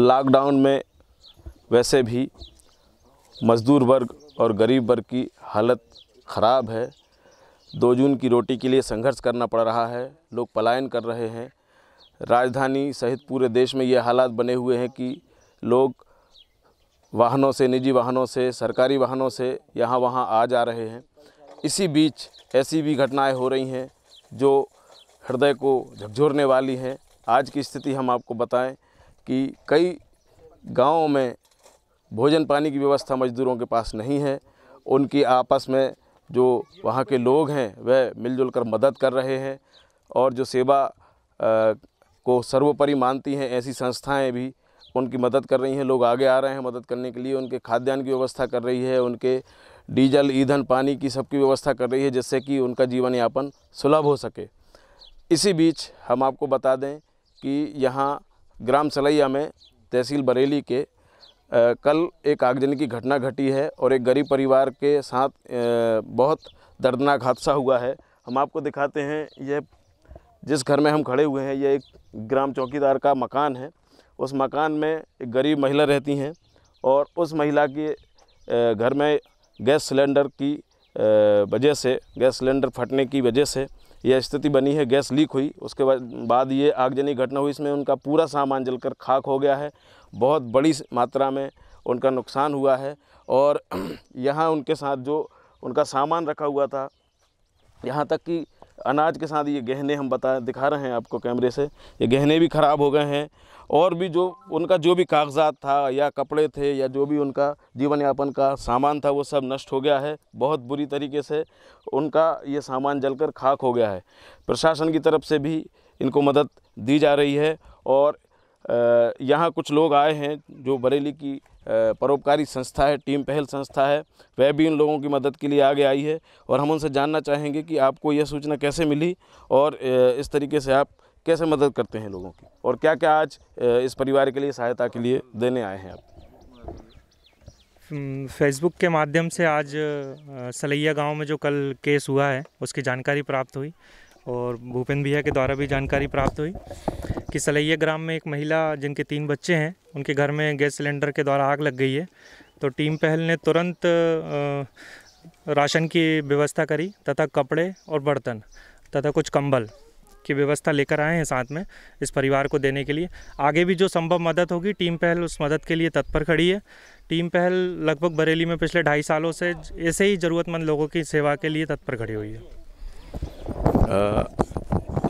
Lockdown में वैसे भी मज़दूर वर्ग और गरीब वर्ग की हालत ख़राब है। 2 जून की रोटी के लिए संघर्ष करना पड़ रहा है। लोग पलायन कर रहे हैं। राजधानी सहित पूरे देश में ये हालात बने हुए हैं कि लोग वाहनों से, निजी वाहनों से, सरकारी वाहनों से यहाँ वहाँ आ जा रहे हैं। इसी बीच ऐसी भी घटनाएं हो रही हैं जो हृदय को झकझोरने वाली हैं। आज की स्थिति हम आपको बताएं कि कई गांवों में भोजन पानी की व्यवस्था मज़दूरों के पास नहीं है। उनकी आपस में जो वहाँ के लोग हैं वह मिलजुल कर मदद कर रहे हैं और जो सेवा को सर्वोपरि मानती हैं ऐसी संस्थाएं भी उनकी मदद कर रही हैं। लोग आगे आ रहे हैं मदद करने के लिए। उनके खाद्यान्न की व्यवस्था कर रही है, उनके डीजल, ईंधन, पानी की सबकी व्यवस्था कर रही है, जिससे कि उनका जीवन यापन सुलभ हो सके। इसी बीच हम आपको बता दें कि यहाँ ग्राम सलैया में तहसील बरेली के कल एक आगजनी की घटना घटी है और एक गरीब परिवार के साथ बहुत दर्दनाक हादसा हुआ है। हम आपको दिखाते हैं, यह जिस घर में हम खड़े हुए हैं यह एक ग्राम चौकीदार का मकान है। उस मकान में एक गरीब महिला रहती हैं और उस महिला के घर में गैस सिलेंडर की वजह से, गैस सिलेंडर फटने की वजह से यह स्थिति बनी है। गैस लीक हुई, उसके बाद ये आगजनी घटना हुई। इसमें उनका पूरा सामान जलकर खाक हो गया है। बहुत बड़ी मात्रा में उनका नुकसान हुआ है और यहाँ उनके साथ जो उनका सामान रखा हुआ था, यहाँ तक कि अनाज के साथ ये गहने हम दिखा रहे हैं आपको कैमरे से, ये गहने भी ख़राब हो गए हैं और भी जो उनका जो भी कागजात था या कपड़े थे या जो भी उनका जीवन यापन का सामान था वो सब नष्ट हो गया है। बहुत बुरी तरीके से उनका ये सामान जलकर खाक हो गया है। प्रशासन की तरफ से भी इनको मदद दी जा रही है और यहाँ कुछ लोग आए हैं जो बरेली की परोपकारी संस्था है, टीम पहल संस्था है, वह भी इन लोगों की मदद के लिए आगे आई है और हम उनसे जानना चाहेंगे कि आपको यह सूचना कैसे मिली और इस तरीके से आप कैसे मदद करते हैं लोगों की और क्या क्या आज इस परिवार के लिए सहायता के लिए देने आए हैं आप। फेसबुक के माध्यम से आज सलैया गांव में जो कल केस हुआ है उसकी जानकारी प्राप्त हुई और भूपेंद्र भैया के द्वारा भी जानकारी प्राप्त हुई कि सलैया ग्राम में एक महिला जिनके 3 बच्चे हैं, उनके घर में गैस सिलेंडर के द्वारा आग लग गई है। तो टीम पहल ने तुरंत राशन की व्यवस्था करी तथा कपड़े और बर्तन तथा कुछ कंबल की व्यवस्था लेकर आए हैं साथ में इस परिवार को देने के लिए। आगे भी जो संभव मदद होगी टीम पहल उस मदद के लिए तत्पर खड़ी है। टीम पहल लगभग बरेली में पिछले 2.5 सालों से ऐसे ही ज़रूरतमंद लोगों की सेवा के लिए तत्पर खड़ी हुई है।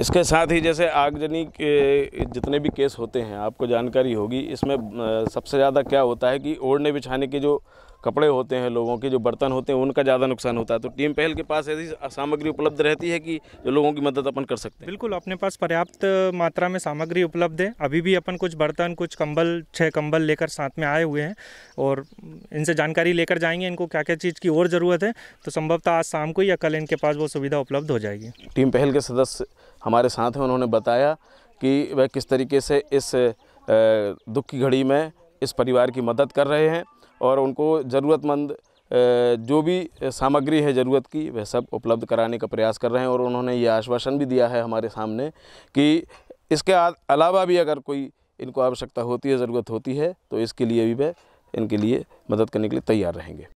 इसके साथ ही जैसे आगजनी के जितने भी केस होते हैं आपको जानकारी होगी, इसमें सबसे ज़्यादा क्या होता है कि ओढ़ने बिछाने के जो कपड़े होते हैं लोगों के, जो बर्तन होते हैं, उनका ज़्यादा नुकसान होता है। तो टीम पहल के पास ऐसी सामग्री उपलब्ध रहती है कि जो लोगों की मदद अपन कर सकते हैं। बिल्कुल, अपने पास पर्याप्त मात्रा में सामग्री उपलब्ध है। अभी भी अपन कुछ बर्तन, कुछ कंबल, 6 कंबल लेकर साथ में आए हुए हैं और इनसे जानकारी लेकर जाएंगे इनको क्या क्या चीज़ की और ज़रूरत है। तो संभवतः आज शाम को या कल इनके पास वो सुविधा उपलब्ध हो जाएगी। टीम पहल के सदस्य हमारे साथ हैं, उन्होंने बताया कि वह किस तरीके से इस दुख की घड़ी में इस परिवार की मदद कर रहे हैं और उनको ज़रूरतमंद जो भी सामग्री है ज़रूरत की वह सब उपलब्ध कराने का प्रयास कर रहे हैं। और उन्होंने ये आश्वासन भी दिया है हमारे सामने कि इसके अलावा भी अगर कोई इनको आवश्यकता होती है, ज़रूरत होती है, तो इसके लिए भी वह इनके लिए मदद करने के लिए तैयार रहेंगे।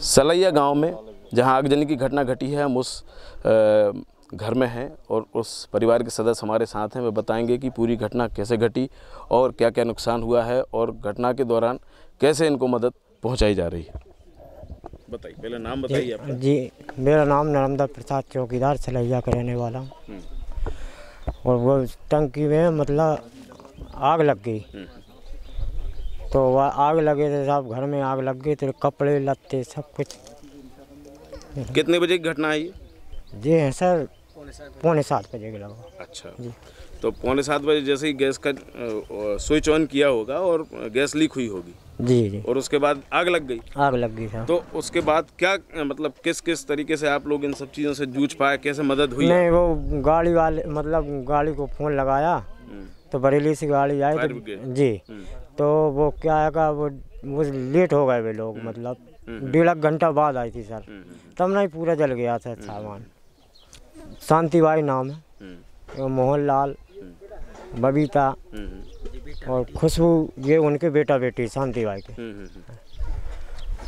सलैया गांव में जहां आगजनी की घटना घटी है, हम उस घर में हैं और उस परिवार के सदस्य हमारे साथ हैं। वे बताएंगे कि पूरी घटना कैसे घटी और क्या क्या नुकसान हुआ है और घटना के दौरान कैसे इनको मदद पहुंचाई जा रही है। बताइए, पहले नाम बताइए आपका। जी, मेरा नाम नर्मदा प्रसाद, चौकीदार सलैया का रहने वाला हूँ। और वो टंकी में मतलब आग लग गई, तो वह आग लगे थे, सब घर में आग लग गई, तो कपड़े लत्ते सब कुछ। कितने बजे की घटना है ये? जी हैं सर, 5:45 बजे के लगभग। अच्छा, तो 6:45 जैसे ही गैस का स्विच ऑन किया होगा और गैस लीक हुई होगी। जी जी, और उसके बाद आग लग गई। आग लग गई सर। तो उसके बाद क्या मतलब किस तरीके से आप लोग इन सब चीज़ों से जूझ पाए, कैसे मदद हुई? नहीं, वो गाड़ी वाले मतलब गाड़ी को फ़ोन लगाया तो बरेली से गाड़ी आई फायर तो ब्रिगेड। जी, तो वो क्या है का वो लेट हो गए वे लोग, मतलब 1.5 घंटा बाद आई थी सर। तब नहीं पूरा जल गया था सामान। शांतिबाई नाम है, मोहन लाल, बबीता और खुशबू, ये उनके बेटा बेटी शांतिबाई के।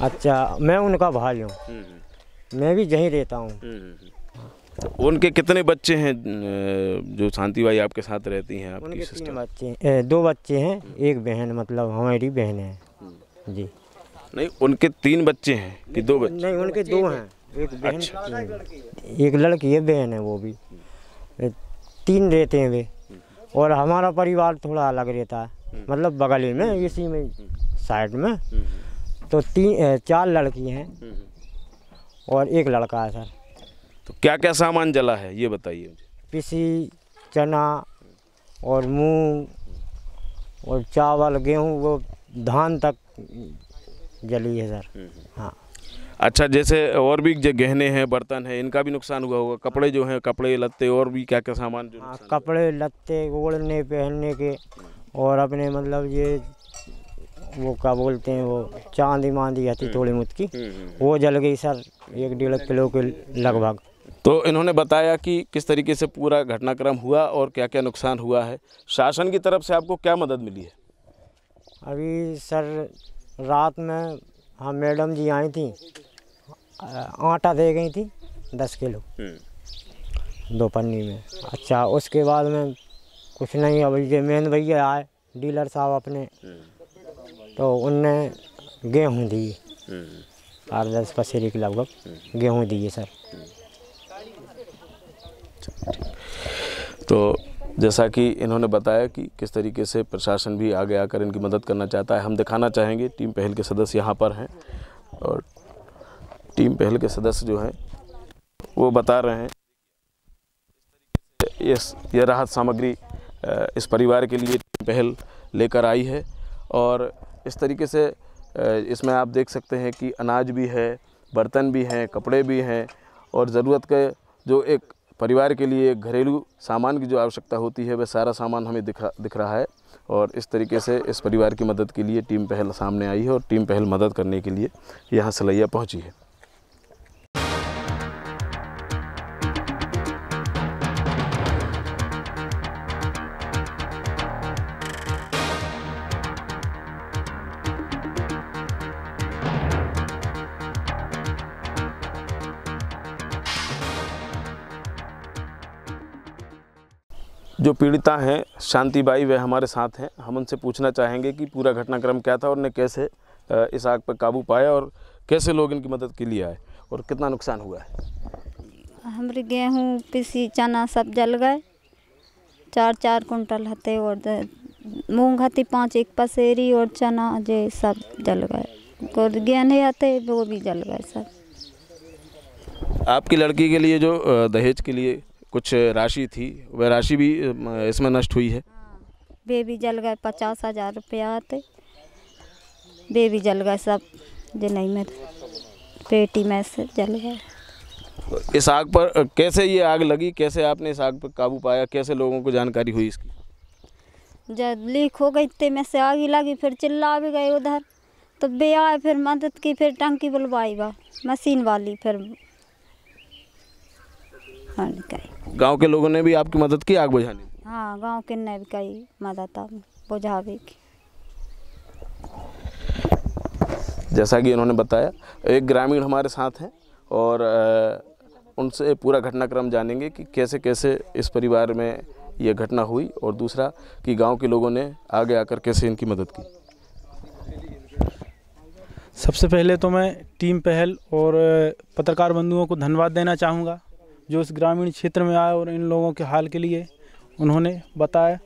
अच्छा, मैं उनका भाई हूँ, मैं भी यहीं रहता हूँ। उनके कितने बच्चे हैं जो शांतिबाई आपके साथ रहती हैं? आपकी उनके सिस्टर? 3 बच्चे, 2 बच्चे हैं, एक बहन, मतलब हमारी बहन है जी। नहीं, उनके 3 बच्चे हैं कि 2 बच्चे? नहीं, उनके 2 हैं, एक बहन, अच्छा। एक लड़की है, बहन है वो भी। 3 रहते हैं वे। और हमारा परिवार थोड़ा अलग रहता है, मतलब बगल ही में, इसी में साइड में। तो 4 लड़की हैं और एक लड़का है सर। तो क्या क्या सामान जला है ये बताइए मुझे। पिसी, चना और मूंग और चावल, गेहूँ, वो धान तक जली है सर। हाँ। अच्छा, जैसे और भी जो गहने हैं, बर्तन हैं, इनका भी नुकसान हुआ होगा? कपड़े जो हैं, कपड़े लत्ते और भी क्या क्या सामान जो हाँ, नुकसान कपड़े लत्ते ओढ़ने पहनने के, और अपने मतलब ये वो क्या बोलते हैं, वो चांदी मांदी आती थोड़ी मुतकी, वो जल गई सर, 1.5 किलो के लगभग। तो इन्होंने बताया कि किस तरीके से पूरा घटनाक्रम हुआ और क्या क्या नुकसान हुआ है। शासन की तरफ से आपको क्या मदद मिली है? अभी सर रात में हाँ मैडम जी आई थी, आटा दे गई थी 10 किलो 2 पन्नी में। अच्छा, उसके बाद में कुछ नहीं, अभी ये मेन भैया आए डीलर साहब अपने, तो उनने गेहूँ दी 8-10 पसेरी के लगभग गेहूँ दिए सर। तो जैसा कि इन्होंने बताया कि किस तरीके से प्रशासन भी आगे आकर इनकी मदद करना चाहता है। हम दिखाना चाहेंगे, टीम पहल के सदस्य यहाँ पर हैं और टीम पहल के सदस्य जो हैं वो बता रहे हैं ये राहत सामग्री इस परिवार के लिए टीम पहल लेकर आई है। और इस तरीके से इसमें आप देख सकते हैं कि अनाज भी है, बर्तन भी हैं, कपड़े भी हैं और ज़रूरत के जो एक परिवार के लिए घरेलू सामान की जो आवश्यकता होती है वह सारा सामान हमें दिख रहा है। और इस तरीके से इस परिवार की मदद के लिए टीम पहल सामने आई है और टीम पहल मदद करने के लिए यहाँ सलैया पहुँची है। जो पीड़िता हैं शांतिबाई, वे हमारे साथ हैं। हम उनसे पूछना चाहेंगे कि पूरा घटनाक्रम क्या था और उन्हें कैसे इस आग पर काबू पाया और कैसे लोग इनकी मदद के लिए आए और कितना नुकसान हुआ है। हमारे गेहूँ, पिसी, चना सब जल गए। 4-4 कुंटल हते और मूंग हती 5 एक पसेरी और चना जे सब जल गए। और गेहूँ हते वो भी जल गए सब। आपकी लड़की के लिए जो दहेज के लिए कुछ राशि थी, वह राशि भी इसमें नष्ट हुई है? वे भी जल गए। 50,000 रुपया आते, वे भी जल गए सब, जिन्हीं में पेटी में से जल गए। इस आग पर कैसे ये आग लगी, कैसे आपने इस आग पर काबू पाया, कैसे लोगों को जानकारी हुई इसकी? जब लीक हो गई ते में से आग ही लगी, फिर चिल्ला भी गए उधर, तो वे आए, फिर मदद की, फिर टंकी बुलवाई बा मशीन वाली, फिर गांव के लोगों ने भी आपकी मदद की आग बुझाने? हाँ, गांव के ने भी कई मदद बुझावे की। जैसा कि इन्होंने बताया, एक ग्रामीण हमारे साथ हैं और उनसे पूरा घटनाक्रम जानेंगे कि कैसे कैसे इस परिवार में ये घटना हुई और दूसरा कि गांव के लोगों ने आगे आकर कैसे इनकी मदद की। सबसे पहले तो मैं टीम पहल और पत्रकार बंधुओं को धन्यवाद देना चाहूँगा जो इस ग्रामीण क्षेत्र में आए और इन लोगों के हाल के लिए उन्होंने बताया।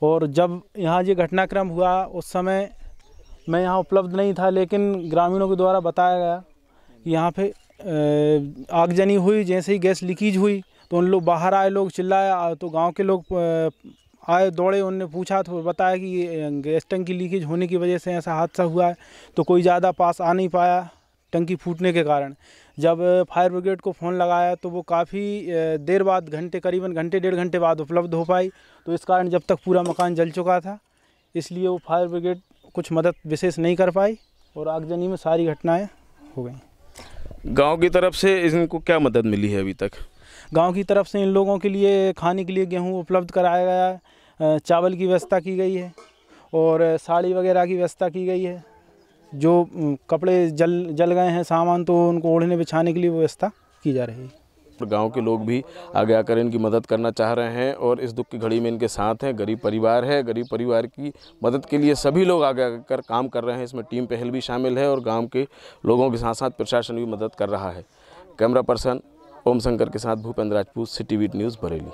और जब यहाँ ये घटनाक्रम हुआ उस समय मैं यहाँ उपलब्ध नहीं था, लेकिन ग्रामीणों के द्वारा बताया गया कि यहाँ पे आगजनी हुई। जैसे ही गैस लीकेज हुई तो उन लोग बाहर आए, लोग चिल्लाया, तो गांव के लोग आए, दौड़े, उनने पूछा तो बताया कि ये गैस टंकी लीकेज होने की वजह से ऐसा हादसा हुआ है। तो कोई ज़्यादा पास आ नहीं पाया टंकी फूटने के कारण। जब फायर ब्रिगेड को फ़ोन लगाया तो वो काफ़ी देर बाद, करीबन घंटे 1.5 घंटे बाद उपलब्ध हो पाई। तो इस कारण जब तक पूरा मकान जल चुका था, इसलिए वो फायर ब्रिगेड कुछ मदद विशेष नहीं कर पाई और आगजनी में सारी घटनाएं हो गई। गांव की तरफ से इनको क्या मदद मिली है अभी तक? गांव की तरफ से इन लोगों के लिए खाने के लिए गेहूं उपलब्ध कराया गया है, चावल की व्यवस्था की गई है और साड़ी वगैरह की व्यवस्था की गई है। जो कपड़े जल गए हैं सामान, तो उनको ओढ़ने बिछाने के लिए व्यवस्था की जा रही है। गांव के लोग भी आगे आकर इनकी मदद करना चाह रहे हैं और इस दुख की घड़ी में इनके साथ हैं। गरीब परिवार है, गरीब परिवार की मदद के लिए सभी लोग आगे आकर काम कर रहे हैं। इसमें टीम पहल भी शामिल है और गांव के लोगों के साथ साथ प्रशासन भी मदद कर रहा है। कैमरा पर्सन ओम शंकर के साथ Bhupendra Rajput, city wheat news, Bareilly.